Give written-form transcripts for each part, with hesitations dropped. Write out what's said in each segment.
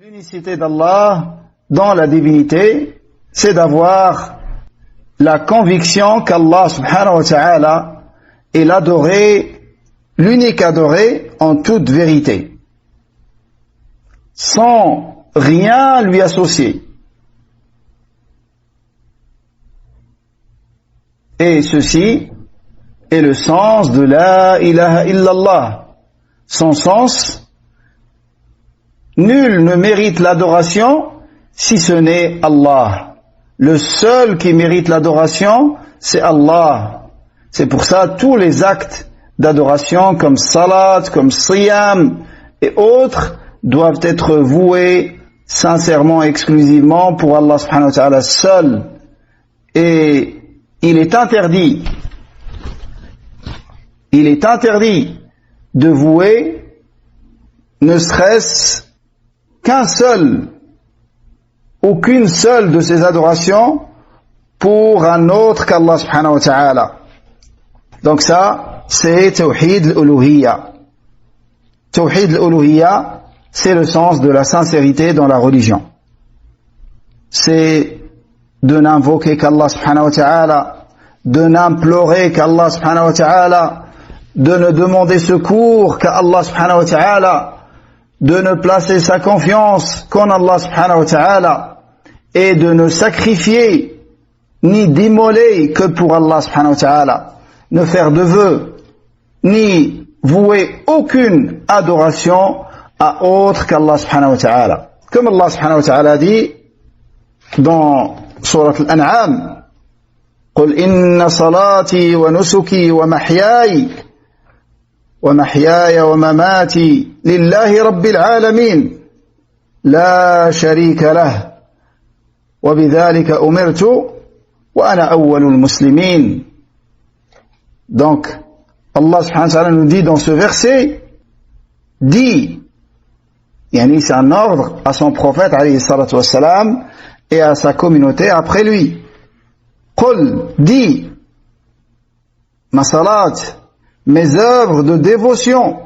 L'unicité d'Allah dans la divinité, c'est d'avoir la conviction qu'Allah subhanahu wa ta'ala est l'adoré, l'unique adoré en toute vérité, sans rien lui associer. Et ceci est le sens de la ilaha illallah. Son sens, nul ne mérite l'adoration si ce n'est Allah. Le seul qui mérite l'adoration, c'est Allah. C'est pour ça tous les actes d'adoration comme salat, comme siyam et autres doivent être voués sincèrement, exclusivement pour Allah subhanahu wa ta'ala seul. Et il est interdit de vouer ne serait-ce qu'un seul ou qu'une seule de ces adorations pour un autre qu'Allah subhanahu wa ta'ala. Donc ça, c'est Tawhid al-Uluhiyya. Tawhid al-Uluhiyya, c'est le sens de la sincérité dans la religion. C'est de n'invoquer qu'Allah subhanahu wa ta'ala, de n'implorer qu'Allah subhanahu wa ta'ala, de ne demander secours qu'à Allah subhanahu wa ta'ala, de ne placer sa confiance qu'en Allah subhanahu wa ta'ala, et de ne sacrifier ni d'immoler que pour Allah subhanahu wa ta'ala, ne faire de vœux ni vouer aucune adoration à autre qu'Allah subhanahu wa ta'ala. Comme Allah subhanahu wa ta'ala dit dans Surat Al-An'am, قل إن صلاتي ونسكي ومحياي ومماتي لله رب العالمين لا شريك له وبذلك أمرت وأنا أول المسلمين. Donc Allah subhanahu wa ta'ala nous dit dans ce verset, dit, yani c'est un ordre à son prophète alayhi salatu wassalam et à sa communauté après lui. Qul, dit, ma salat, mes œuvres de dévotion,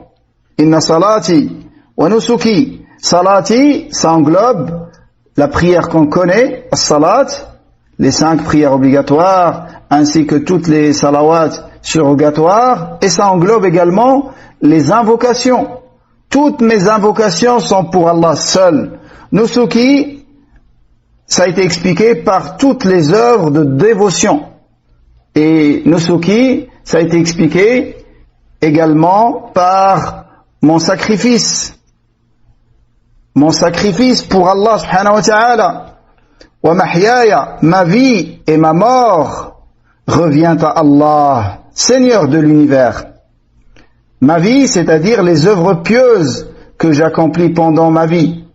inna salati wa nusuki. Salati, ça englobe la prière qu'on connaît, as-salat, les 5 prières obligatoires, ainsi que toutes les salawats surrogatoires, et ça englobe également les invocations. Toutes mes invocations sont pour Allah seul. Nusuki, ça a été expliqué par toutes les œuvres de dévotion. Et nusuki, ça a été expliqué également par mon sacrifice pour Allah subhanahu wa ta'ala. Wa mahyaya, ma vie et ma mort revient à Allah, Seigneur de l'univers. Ma vie, c'est-à-dire les œuvres pieuses que j'accomplis pendant ma vie,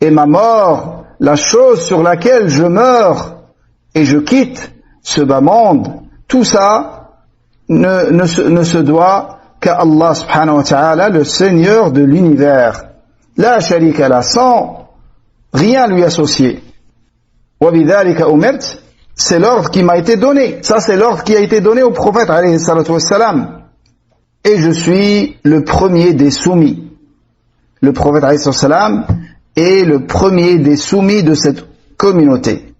et ma mort, la chose sur laquelle je meurs et je quitte ce bas monde, tout ça ne se doit qu'à Allah subhanahu wa ta'ala, le Seigneur de l'univers. La sharika la, sans rien lui associer. Wa bidhalika umirt, c'est l'ordre qui m'a été donné. Ça, c'est l'ordre qui a été donné au prophète alayhi salatu wassalam. Et je suis le premier des soumis. Le prophète alayhi salatu wassalam est le premier des soumis de cette communauté.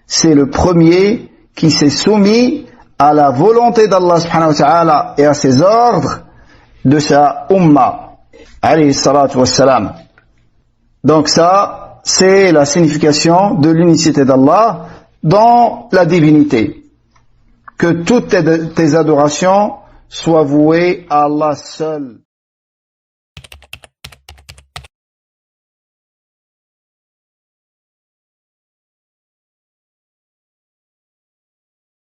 C'est le premier qui s'est soumis à la volonté d'Allah subhanahu wa ta'ala et à ses ordres de sa umma alayhi salatu wassalam. Donc ça, c'est la signification de l'unicité d'Allah dans la divinité. Que toutes tes adorations soient vouées à Allah seul.